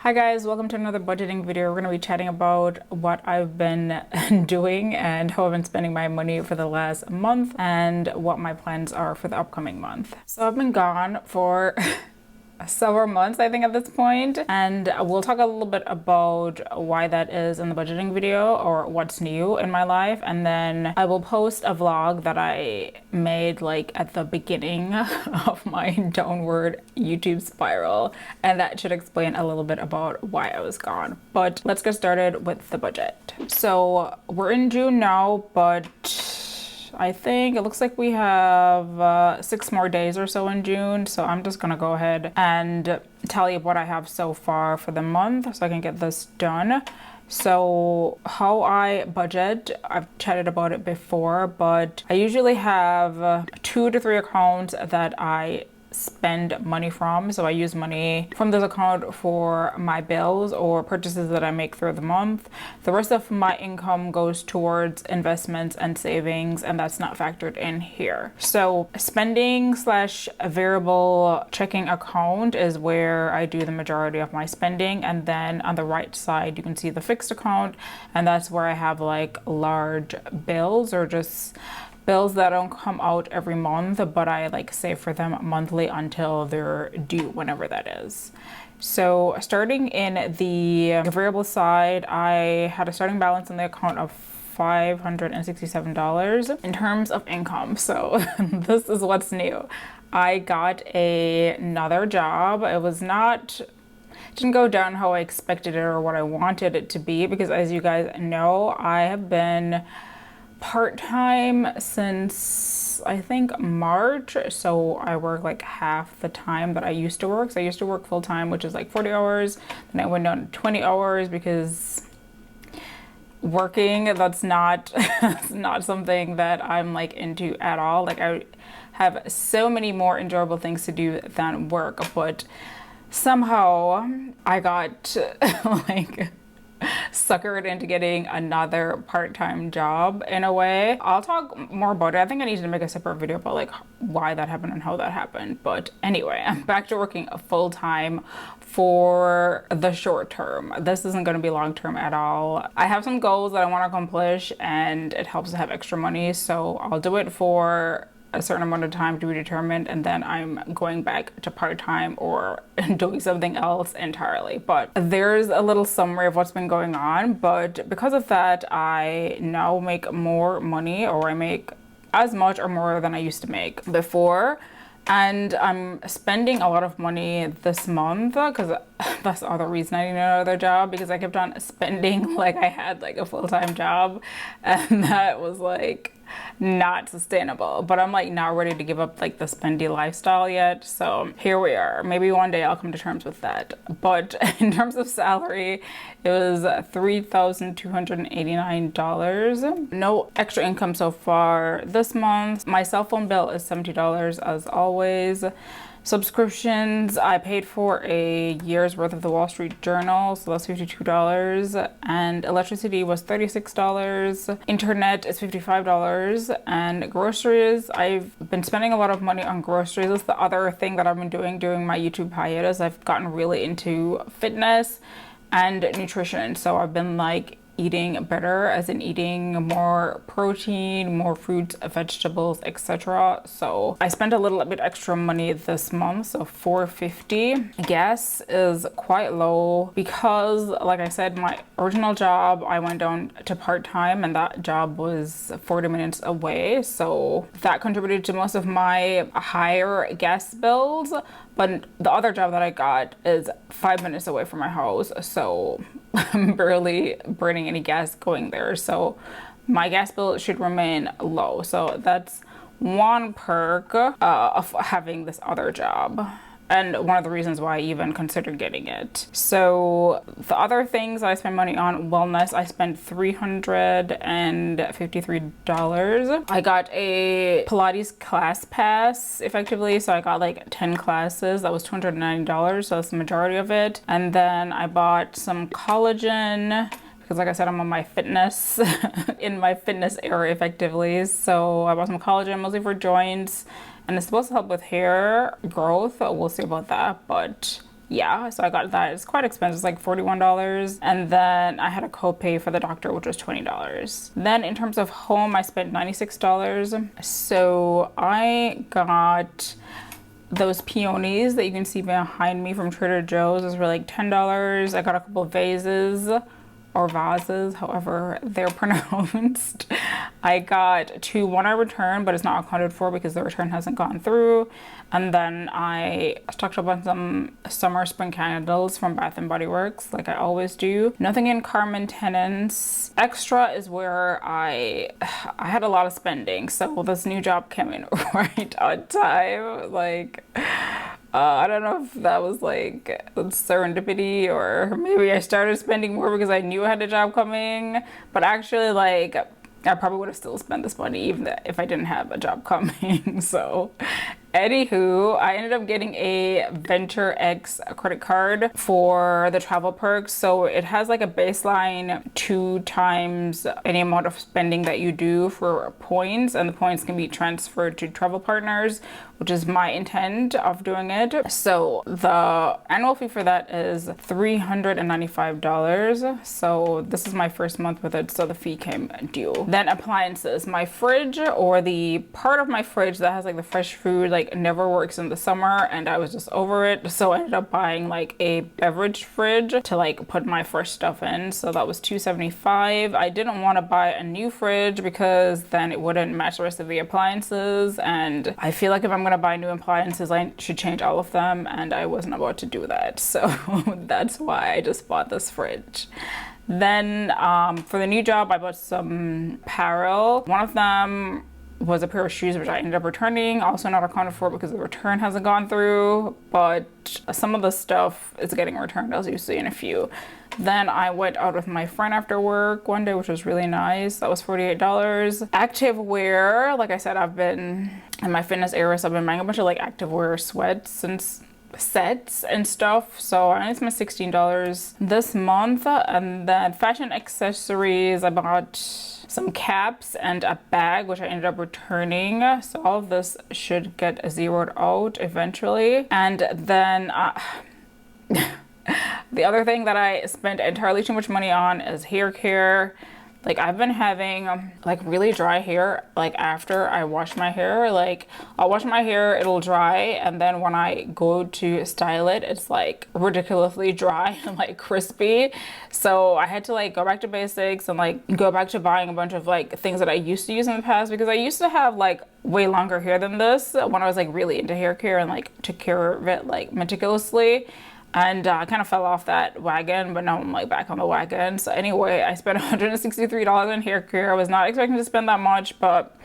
Hi guys, welcome to another budgeting video. We're going to be chatting about what I've been doing and how I've been spending my money for the last month and what my plans are for the upcoming month. So I've been gone for several months, I think, at this point, and we'll talk a little bit about why that is in the budgeting video or what's new in my life. And then I will post a vlog that I made like at the beginning of my downward YouTube spiral, and that should explain a little bit about why I was gone. But let's get started with the budget. So we're in June now, but I think it looks like we have 6 more days or so in June. So I'm just gonna go ahead and tell you what I have so far for the month so I can get this done. So how I budget, I've chatted about it before, but I usually have 2 to 3 accounts that I spend money from. So I use money from this account for my bills or purchases that I make through the month. The rest of my income goes towards investments and savings, and that's not factored in here. So spending slash variable checking account is where I do the majority of my spending, and then on the right side you can see the fixed account, and that's where I have like large bills or just bills that don't come out every month, but I like save for them monthly until they're due, whenever that is. So starting in the variable side, I had a starting balance in the account of $567 in terms of income. So this is what's new. I got another job. It didn't go down how I expected it or what I wanted it to be, because as you guys know, I have been part-time since I think March, so I work like half the time that I used to work. So I used to work full-time, which is like 40 hours, then I went down to 20 hours because working, that's not not something that I'm like into at all. Like I have so many more enjoyable things to do than work, but somehow I got like suckered into getting another part-time job in a way. I'll talk more about it. I think I need to make a separate video about like why that happened and how that happened. But anyway, I'm back to working full-time for the short term. This isn't going to be long-term at all. I have some goals that I want to accomplish, and it helps to have extra money, so I'll do it for a certain amount of time to be determined, and then I'm going back to part-time or doing something else entirely. But there's a little summary of what's been going on. But because of that, I now make more money, or I make as much or more than I used to make before. And I'm spending a lot of money this month because that's the other reason I need another job, because I kept on spending like I had like a full-time job, and that was like not sustainable. But I'm like not ready to give up like the spendy lifestyle yet, so here we are. Maybe one day I'll come to terms with that. But in terms of salary, it was $3,289. No extra income so far this month. My cell phone bill is $70 as always. Subscriptions, I paid for a year's worth of the Wall Street Journal, so that's $52, and electricity was $36, internet is $55, and groceries, I've been spending a lot of money on groceries. That's the other thing that I've been doing during my YouTube hiatus. I've gotten really into fitness and nutrition, so I've been like eating better, as in eating more protein, more fruits, vegetables, etc. So I spent a little bit extra money this month, so $450. Gas is quite low because, like I said, my original job, I went down to part-time, and that job was 40 minutes away, so that contributed to most of my higher gas bills. But the other job that I got is 5 minutes away from my house, so I'm barely burning any gas going there. So my gas bill should remain low. So that's one perk of having this other job, and one of the reasons why I even considered getting it. So the other things I spend money on, wellness, I spent $353. I got a Pilates class pass effectively, so I got like 10 classes. That was $290, so that's the majority of it. And then I bought some collagen, because like I said, I'm on my fitness in my fitness area effectively. So I bought some collagen, mostly for joints, and it's supposed to help with hair growth. We'll see about that, but Yeah, so I got that. It's quite expensive. It's like $41. And then I had a copay for the doctor, which was $20. Then in terms of home, I spent $96. So I got those peonies that you can see behind me from Trader Joe's. Those were like $10. I got a couple of vases or vases, however they're pronounced. I got two, one I returned, but it's not accounted for because the return hasn't gone through. And then I stocked up on some summer spring candles from Bath and Body Works, like I always do. Nothing in car maintenance. Extra is where I had a lot of spending, so this new job came in right on time. Like, I don't know if that was like serendipity, or maybe I started spending more because I knew I had a job coming. But actually, like, I probably would have still spent this money even if I didn't have a job coming. So anywho, I ended up getting a Venture X credit card for the travel perks. So it has like a baseline 2 times any amount of spending that you do for points, and the points can be transferred to travel partners, which is my intent of doing it. So the annual fee for that is $395. So this is my first month with it, so the fee came due. Then appliances. My fridge, or the part of my fridge that has like the fresh food, like never works in the summer, and I was just over it. So I ended up buying like a beverage fridge to like put my fresh stuff in. So that was $275. I didn't want to buy a new fridge because then it wouldn't match the rest of the appliances, and I feel like if I'm gonna buy new appliances, I should change all of them, and I wasn't about to do that. So that's why I just bought this fridge. Then for the new job, I bought some apparel. One of them was a pair of shoes, which I ended up returning, also not accounted for because the return hasn't gone through, but some of the stuff is getting returned, as you see in a few. Then I went out with my friend after work one day, which was really nice. That was $48. Active wear, like I said, I've been in my fitness era, so I've been buying a bunch of like active wear sweats and sets and stuff. So I only spent $16 this month. And then fashion accessories, I bought some caps and a bag, which I ended up returning. So all of this should get zeroed out eventually. And then the other thing that I spent entirely too much money on is hair care. Like, I've been having like really dry hair, like after I wash my hair. Like, I'll wash my hair, it'll dry, and then when I go to style it, it's like ridiculously dry and like crispy. So I had to like go back to basics and like go back to buying a bunch of like things that I used to use in the past, because I used to have like way longer hair than this when I was like really into hair care and like took care of it like meticulously. And I kind of fell off that wagon, but now I'm like back on the wagon. So anyway, I spent $163 in hair care. I was not expecting to spend that much, but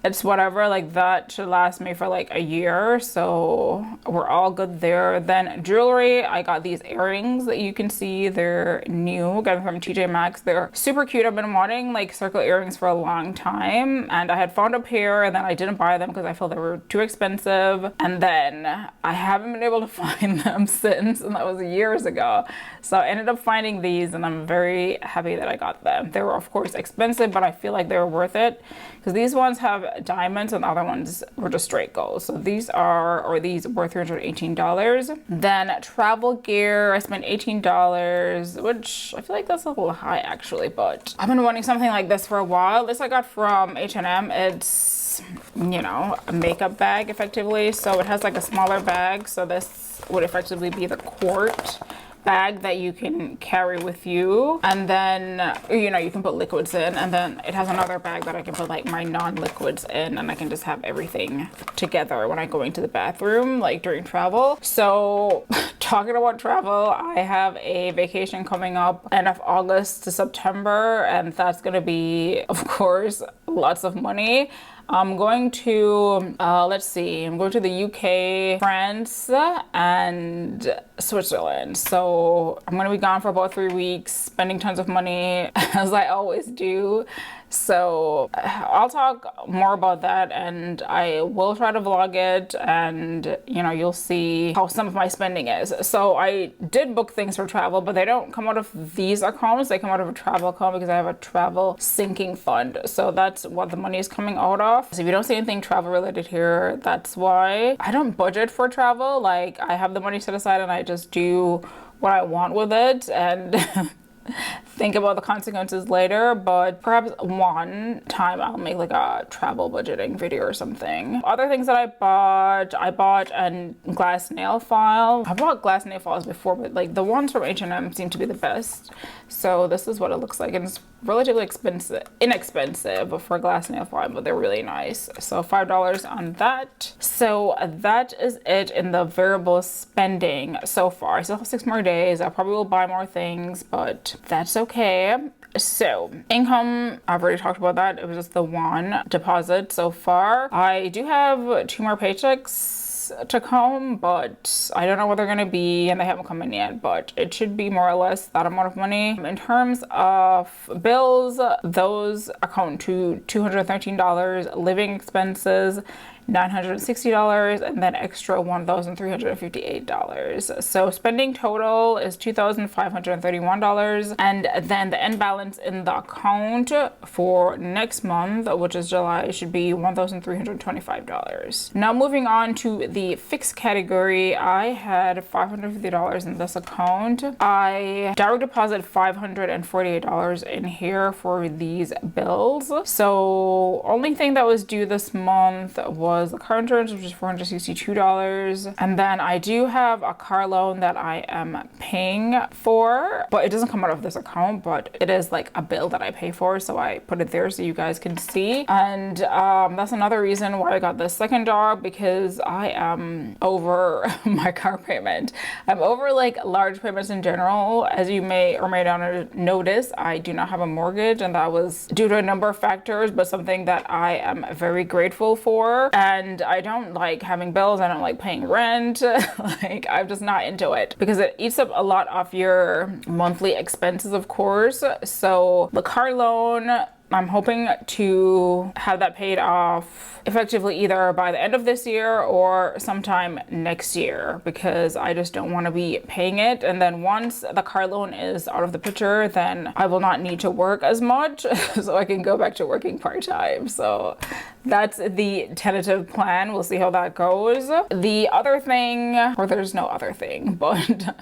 it's whatever. Like, that should last me for like a year, so we're all good there. Then jewelry, I got these earrings that you can see. They're new, got them from TJ Maxx. They're super cute. I've been wanting like circle earrings for a long time, and I had found a pair, and then I didn't buy them because I felt they were too expensive, and then I haven't been able to find them since, and that was years ago. So I ended up finding these, and I'm very happy that I got them. They were of course expensive, but I feel like they were worth it, because these ones have diamonds and the other ones were just straight gold. So these were $318. Then travel gear, I spent $18, which I feel like that's a little high actually, but I've been wanting something like this for a while. This I got from H&M. It's, you know, a makeup bag effectively. So it has like a smaller bag. So this would effectively be the quart bag that you can carry with you, and then, you know, you can put liquids in, and then it has another bag that I can put like my non-liquids in, and I can just have everything together when I go into the bathroom, like during travel. So talking about travel, I have a vacation coming up end of August to September, and that's gonna be, of course, lots of money. I'm going to, I'm going to the UK, France, and Switzerland. So I'm going to be gone for about 3 weeks, spending tons of money, as I always do. So I'll talk more about that, and I will try to vlog it, and you know, you'll see how some of my spending is. So I did book things for travel, but they don't come out of these accounts. They come out of a travel account because I have a travel sinking fund. So that's what the money is coming out of. payoff. So if you don't see anything travel related here, that's why. I don't budget for travel. Like, I have the money set aside and I just do what I want with it and think about the consequences later. But perhaps one time I'll make like a travel budgeting video or something. Other things that I bought a glass nail file. I bought glass nail files before, but like the ones from H&M seem to be the best. So this is what it looks like, and it's relatively inexpensive for a glass nail file, but they're really nice. So $5 on that. So that is it in the variable spending so far. I still have 6 more days. I probably will buy more things, but that's okay. So income, I've already talked about that. It was just the one deposit so far. I do have 2 more paychecks to come, but I don't know what they're gonna be, and they haven't come in yet, but it should be more or less that amount of money. In terms of bills, those account to $213, living expenses $960, and then extra $1,358. So spending total is $2,531, and then the end balance in the account for next month, which is July, should be $1,325. Now moving on to the fixed category, I had $550 in this account. I direct deposit $548 in here for these bills. So only thing that was due this month was the car insurance, which is $462, and then I do have a car loan that I am paying for, but it doesn't come out of this account, but it is like a bill that I pay for, so I put it there so you guys can see. And that's another reason why I got this second job, because I am over my car payment. I'm over like large payments in general. As you may or may not notice, I do not have a mortgage, and that was due to a number of factors, but something that I am very grateful for. And I don't like having bills. I don't like paying rent. Like, I'm just not into it because it eats up a lot of your monthly expenses, of course. So the car loan, I'm hoping to have that paid off effectively either by the end of this year or sometime next year, because I just don't want to be paying it. And then once the car loan is out of the picture, then I will not need to work as much so I can go back to working part-time. So that's the tentative plan. We'll see how that goes. The other thing, or there's no other thing, but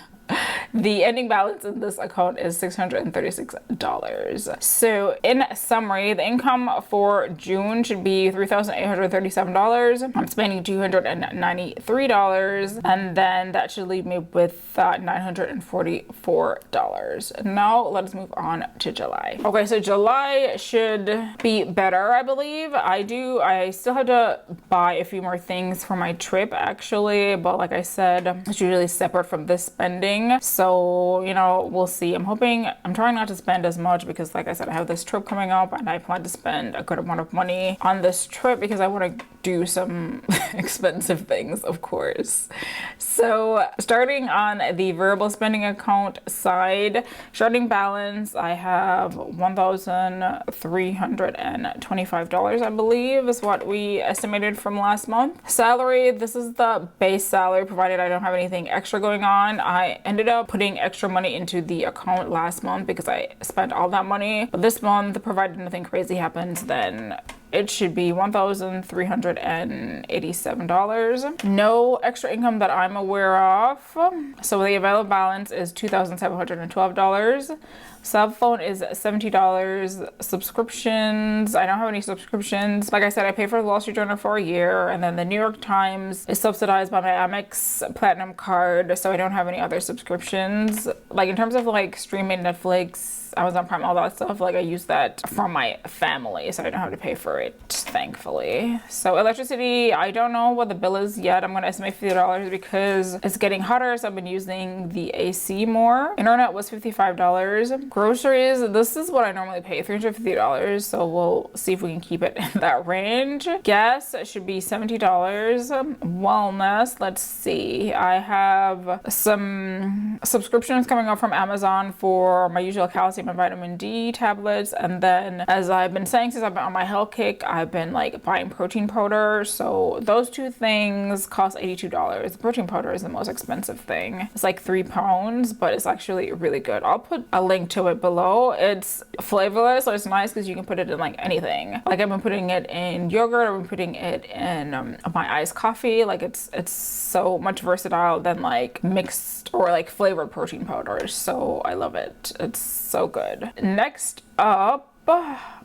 the ending balance in this account is $636. So in summary, the income for June should be $3,837. I'm spending $293, and then that should leave me with $944. Now let's move on to July. Okay, so July should be better, I believe. I still have to buy a few more things for my trip actually, but like I said, it's usually separate from this spending. So, you know, we'll see. I'm trying not to spend as much because, like I said, I have this trip coming up and I plan to spend a good amount of money on this trip because I want to do some expensive things, of course. So starting on the variable spending account side, starting balance, I have $1,325, I believe is what we estimated from last month. Salary, this is the base salary provided I don't have anything extra going on. I ended up putting extra money into the account last month because I spent all that money. But this month, provided nothing crazy happens, then it should be $1,387. No extra income that I'm aware of. So the available balance is $2,712. Cell phone is $70. Subscriptions, I don't have any subscriptions. Like I said, I pay for the Wall Street Journal for a year, and then the New York Times is subsidized by my Amex Platinum card, so I don't have any other subscriptions. Like in terms of like streaming Netflix, Amazon Prime, all that stuff, like I use that from my family, so I don't have to pay for it, thankfully. So electricity, I don't know what the bill is yet. I'm gonna estimate $50 because it's getting hotter, so I've been using the AC more. Internet was $55. Groceries, this is what I normally pay, $350, so we'll see if we can keep it in that range. Gas should be $70. Wellness, let's see, I have some subscriptions coming up from Amazon for my usual calcium and vitamin D tablets, and then as I've been saying since I've been on my health kit, break, I've been like buying protein powder. So those two things cost $82. The protein powder is the most expensive thing. It's like 3 pounds, but it's actually really good. I'll put a link to it below. It's flavorless, so it's nice because you can put it in like anything. Like I've been putting it in yogurt, I've been putting it in my iced coffee. Like it's so much versatile than like mixed or like flavored protein powders. So I love it. It's so good. Next up,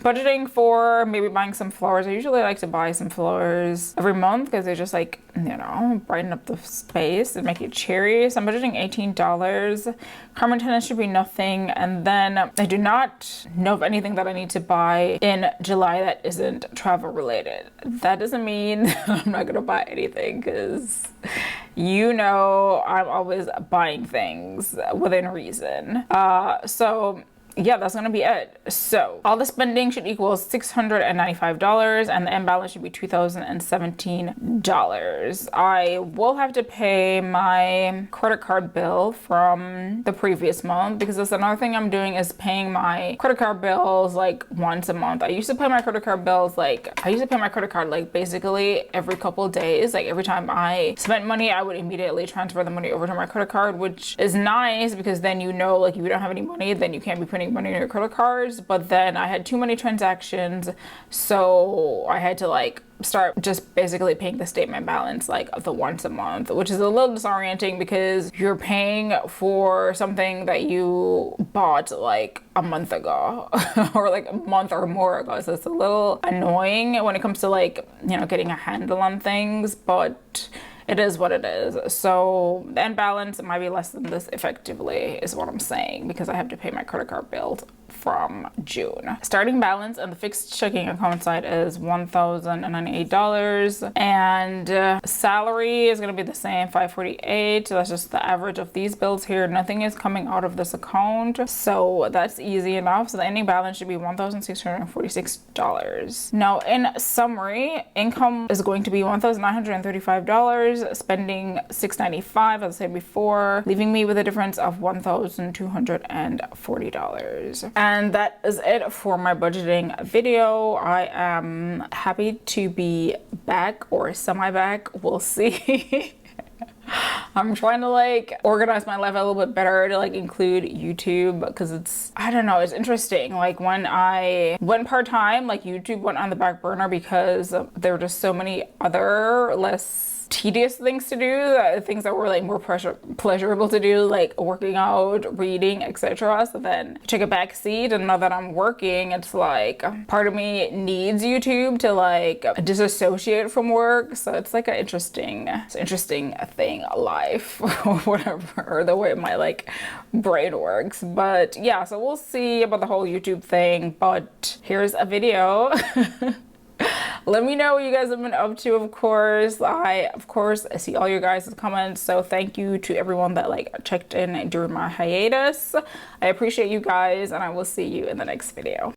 budgeting for maybe buying some flowers. I usually like to buy some flowers every month because they just like, you know, brighten up the space and make it cheery. So I'm budgeting $18. Car maintenance should be nothing. And then I do not know of anything that I need to buy in July that isn't travel related. That doesn't mean that I'm not gonna buy anything, because you know I'm always buying things within reason. So yeah, that's gonna be it. So all the spending should equal $695 and the end balance should be $2,017. I will have to pay my credit card bill from the previous month, because that's another thing I'm doing, is paying my credit card bills like once a month. I used to pay my credit card like basically every couple of days. Like every time I spent money, I would immediately transfer the money over to my credit card, which is nice because then you know, like if you don't have any money, then you can't be putting money in your credit cards. But then I had too many transactions, so I had to like start just basically paying the statement balance like the once a month, which is a little disorienting because you're paying for something that you bought like a month ago or like a month or more ago. So it's a little annoying when it comes to like, you know, getting a handle on things, but it is what it is. So the end balance might be less than this effectively is what I'm saying, because I have to pay my credit card bills from June. Starting balance on the fixed checking account side is $1,098, and salary is going to be the same, $548. So that's just the average of these bills here. Nothing is coming out of this account, so that's easy enough. So the ending balance should be $1,646. Now in summary, income is going to be $1,935, spending $695 as I said before, leaving me with a difference of $1,240. And that is it for my budgeting video. I am happy to be back, or semi-back. We'll see. I'm trying to like organize my life a little bit better to like include YouTube, because it's, I don't know, it's interesting. Like when I went part-time, like YouTube went on the back burner because there were just so many other less tedious things to do, things that were like more pleasurable to do, like working out, reading, etc. So then I took a back seat, and now that I'm working, it's like part of me needs YouTube to like disassociate from work. So it's like an interesting thing, life, or whatever, or the way my like brain works. But yeah, so we'll see about the whole YouTube thing, but here's a video. Let me know what you guys have been up to. Of course, I see all your guys' comments, so thank you to everyone that like checked in during my hiatus. I appreciate you guys, and I will see you in the next video.